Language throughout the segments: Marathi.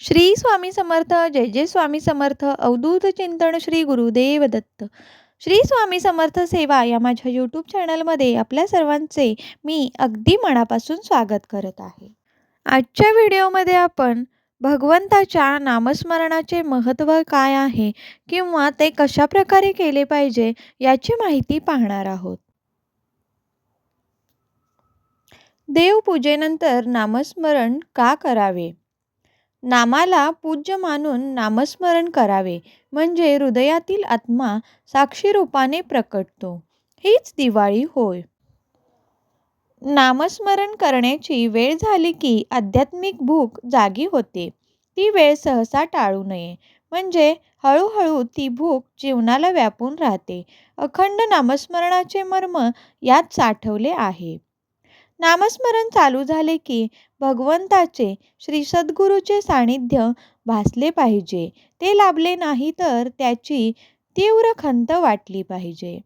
श्री स्वामी समर्थ. जय जय स्वामी समर्थ. अवधूत चिंतन श्री गुरुदेव दत्त. श्री स्वामी समर्थ सेवा या माझ्या यूट्यूब चॅनलमध्ये आपल्या सर्वांचे मी अगदी मनापासून स्वागत करत आहे. आजच्या व्हिडिओमध्ये आपण भगवंताच्या नामस्मरणाचे महत्त्व काय आहे किंवा ते कशा प्रकारे केले पाहिजे याची माहिती पाहणार आहोत. देवपूजेनंतर नामस्मरण का करावे? नामाला पूज्य मानून नामस्मरण करावे म्हणजे हृदयातील आत्मा साक्षी रूपाने प्रकटतो. हीच दिवाळी होय. नामस्मरण करण्याची वेळ झाली की आध्यात्मिक भूक जागी होते. ती वेळ सहसा टाळू नये, म्हणजे हळूहळू ती भूक जीवनाला व्यापून राहते. अखंड नामस्मरणाचे मर्म यात साठवले आहे. नामस्मरण चालू झाले की भगवंताचे श्री सद्गुरूचे सानिध्य भासले पाहिजे. ते लाभले नाही तर त्याची तीव्र खंत वाटली पाहिजे.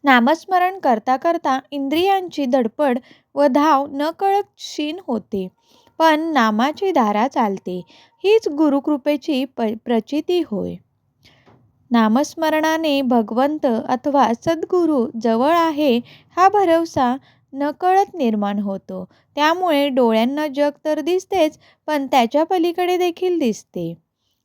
नामस्मरण करता करता इंद्रियांची धडपड व धाव नकळत क्षीण होते, पण नामाची धारा चालते. हीच गुरुकृपेची प्रचिती होय. नामस्मरणाने भगवंत अथवा सद्गुरू जवळ आहे हा भरवसा नकळत निर्माण होतो. त्यामुळे डोळ्यांना जग तर दिसतेच, पण त्याच्या पलीकडे देखील दिसते.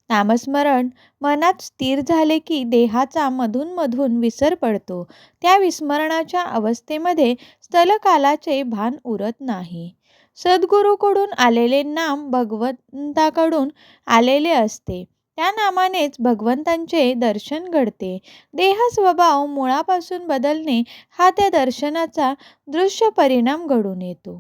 नामस्मरण मनात स्थिर झाले की देहाचा मधून मधून विसर पडतो. त्या विस्मरणाच्या अवस्थेमध्ये स्थलकालाचे भान उरत नाही. सद्गुरूकडून आलेले नाम भगवंताकडून आलेले असते. त्या नामानेच भगवंतांचे दर्शन घडते. देह स्वभाव मुळापासून बदलणे हा त्या दर्शनाचा दृश्य परिणाम घडून येतो.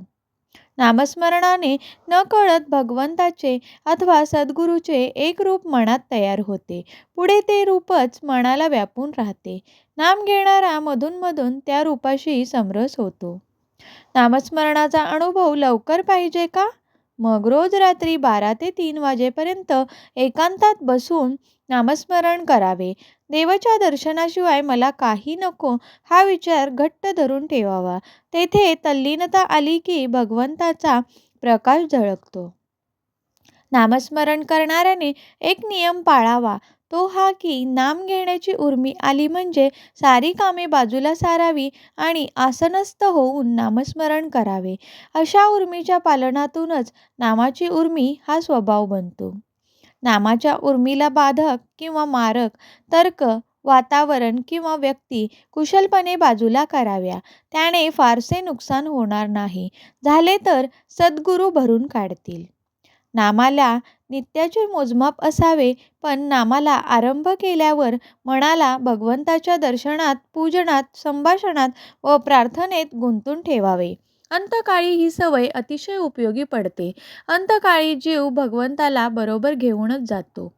नामस्मरणाने नकळत भगवंताचे अथवा सद्गुरूचे एक रूप मनात तयार होते. पुढे ते रूपच मनाला व्यापून राहते. नाम घेणारा मधून त्या रूपाशी समरस होतो. नामस्मरणाचा अनुभव लवकर पाहिजे का? मग रोज रात्री 12 ते 3 वाजेपर्यंत एकांतात बसून नामस्मरण करावे. देवाच्या दर्शनाशिवाय मला काही नको हा विचार घट्ट धरून ठेवावा. तेथे तल्लीनता आली की भगवंताचा प्रकाश झळकतो. नामस्मरण करणाऱ्याने एक नियम पाळावा, तो हा की नाम घेण्याची उर्मी आली म्हणजे सारी कामे बाजूला सारावी आणि आसनस्थ होऊन नामस्मरण करावे. अशा उर्मीच्या पालनातूनच नामाची उर्मी हा स्वभाव बनतो. नामाच्या उर्मीला बाधक किंवा मारक तर्क, वातावरण किंवा व्यक्ती कुशलपणे बाजूला कराव्या. त्याने फारसे नुकसान होणार नाही. झाले तर सद्गुरू भरून काढतील. नामाला नित्याचे मोजमाप असावे, पण नामाला आरंभ केल्यावर मनाला भगवंताच्या दर्शनात, पूजनात, संभाषणात व प्रार्थनेत गुंतून ठेवावे. अंतकाळी ही सवय अतिशय उपयोगी पडते. अंतकाळी जीव भगवंताला बरोबर घेऊनच जातो.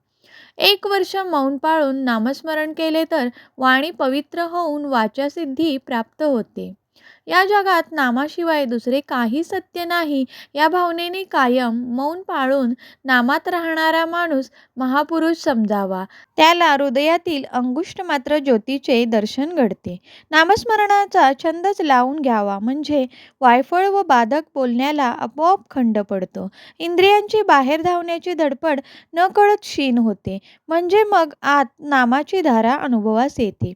1 वर्ष मौन पाळून नामस्मरण केले तर वाणी पवित्र होऊन वाचासिद्धी प्राप्त होते. या जगात नामाशिवाय दुसरे काही सत्य नाही या भावनेने कायम मौन पाळून नामात राहणारा माणूस महापुरुष समजावा. त्याला हृदयातील अंगुष्ठ मात्र ज्योतीचे दर्शन घडते. नामस्मरणाचा छंदच लावून घ्यावा, म्हणजे वायफळ व बाधक बोलण्याला आपोआप खंड पडतो. इंद्रियांची बाहेर धावण्याची धडपड नकळत क्षीण होते, म्हणजे मग आत नामाची धारा अनुभवास येते.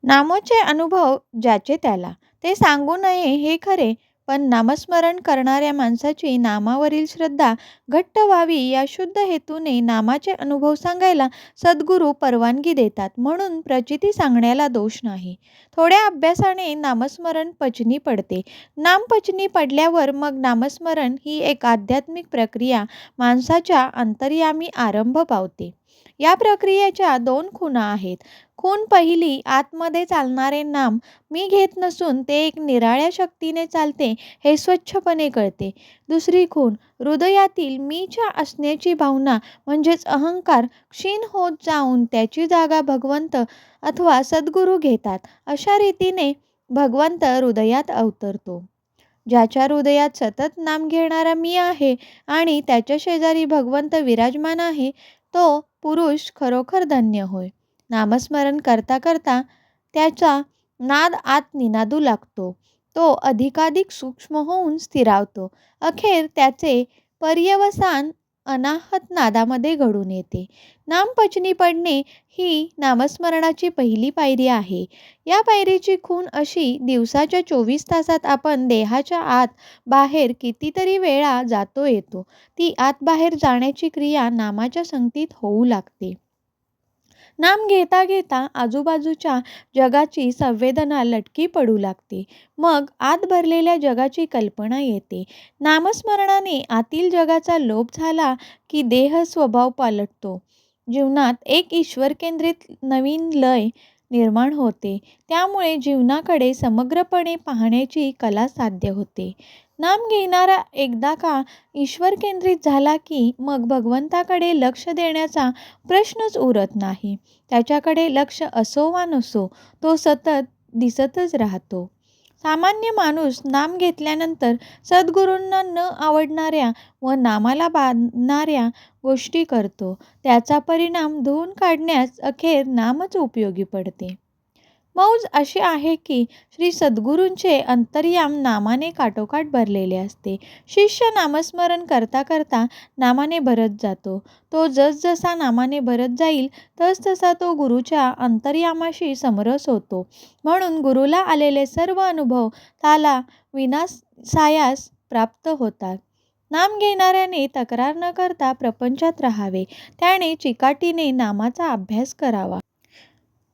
नामाचे अनुभव ज्याचे त्याला, ते सांगू नये हे खरे, पण नामस्मरण करणाऱ्या माणसाची नामावरील श्रद्धा घट्ट व्हावी या शुद्ध हेतूने नामाचे अनुभव सांगायला सद्गुरू परवानगी देतात. म्हणून प्रचिती सांगण्याला दोष नाही. थोड्या अभ्यासाने नामस्मरण पचनी पडते. नाम पचनी पडल्यावर मग नामस्मरण ही एक आध्यात्मिक प्रक्रिया माणसाच्या अंतर्यामी आरंभ पावते. या प्रक्रियेच्या 2 खुणा आहेत. खूण पहिली, आतमध्ये चालणारे नाम मी घेत नसून ते एक निराळ्या शक्तीने चालते हे स्वच्छपणे कळते. दुसरी खूण, हृदयातील मीच्या असण्याची भावना म्हणजेच अहंकार क्षीण होत जाऊन त्याची जागा भगवंत अथवा सद्गुरू घेतात. अशा रीतीने भगवंत हृदयात अवतरतो. ज्याच्या हृदयात सतत नाम घेणारा मी आहे आणि त्याच्या शेजारी भगवंत विराजमान आहे, तो पुरुष खरोखर धन्य होय. नामस्मरण करता करता त्याचा नाद आत निनादू लागतो. तो अधिकाधिक सूक्ष्म होऊन स्थिरावतो. अखेर त्याचे पर्यवसान अनाहत नादामध्ये घडून येते. नामपचनी पडणे ही नामस्मरणाची पहिली पायरी आहे. या पायरीची खूण अशी, दिवसाच्या 24 तासात आपण देहाच्या आत बाहेर कितीतरी वेळा जातो येतो. ती आत बाहेर जाण्याची क्रिया नामाच्या संगतीत होऊ लागते. नाम घेता घेता आजूबाजूच्या जगाची संवेदना लटकी पडू लागते. मग आत भरलेल्या जगाची कल्पना येते. नामस्मरणाने आतील जगाचा लोप झाला की देह स्वभाव पालटतो. जीवनात एक ईश्वरकेंद्रित नवीन लय निर्माण होते. त्यामुळे जीवनाकडे समग्रपणे पाहण्याची कला साध्य होते. नाम घेणारा एकदा का ईश्वरकेंद्रित झाला की मग भगवंताकडे लक्ष देण्याचा प्रश्नच उरत नाही. त्याच्याकडे लक्ष असो वा नसो, तो सतत दिसतच राहतो. सामान्य माणूस नाम घेतल्यानंतर सद्गुरूंना न आवडणाऱ्या व नामाला बाधणाऱ्या गोष्टी करतो. त्याचा परिणाम धुवून काढण्यास अखेर नामच उपयोगी पडते. मौज अशी आहे की श्री सद्गुरूंचे अंतर्याम नामाने काठोकाठ भरलेले असते. शिष्य नामस्मरण करता करता नामाने भरत जातो. तो जसजसा नामाने भरत जाईल तसतसा तो गुरुच्या अंतर्यामाशी समरस होतो. म्हणून गुरुला आलेले सर्व अनुभव त्याला विनासायास प्राप्त होतात. नाम घेणाऱ्याने तक्रार न करता प्रपंचात राहावे. त्याने चिकाटीने नामाचा अभ्यास करावा.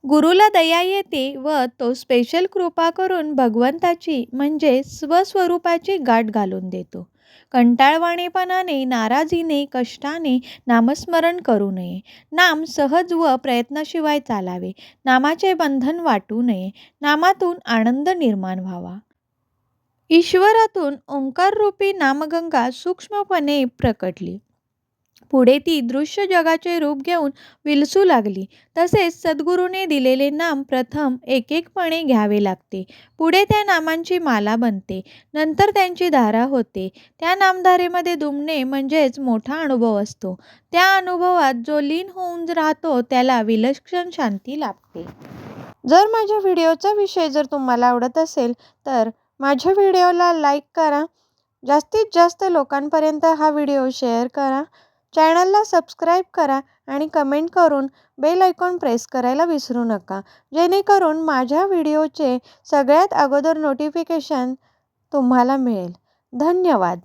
गुरुला दया येते व तो स्पेशल कृपा करून भगवंताची म्हणजे स्वस्वरूपाची गाठ घालून देतो. कंटाळवाणेपणाने, नाराजीने, कष्टाने नामस्मरण करू नये. नाम सहज व प्रयत्नाशिवाय चालावे. नामाचे बंधन वाटू नये. नामातून आनंद निर्माण व्हावा. ईश्वरातून ओंकाररूपी नामगंगा सूक्ष्मपणे प्रकटली. पुढे ती दृश्य जगाचे रूप घेऊन विलसू लागली. तसेच सद्गुरूने दिलेले नाम प्रथम एकेकपणे घ्यावे लागते. पुढे त्या नामांची माला बनते. नंतर त्यांची धारा होते. त्या नामधारेमध्ये दुमणे म्हणजेच मोठा अनुभव असतो. त्या अनुभवात जो लीन होऊन राहतो त्याला विलक्षण शांती लाभते. जर माझ्या व्हिडिओचा विषय जर तुम्हाला आवडत असेल तर माझ्या व्हिडिओला लाईक करा. जास्तीत जास्त लोकांपर्यंत हा व्हिडिओ शेअर करा. चॅनलला सबस्क्राईब करा आणि कमेंट करून बेल आयकॉन प्रेस करायला विसरू नका. जेणेकरून माझ्या व्हिडिओचे सगळ्यात अगोदर नोटिफिकेशन तुम्हाला मिळेल. धन्यवाद.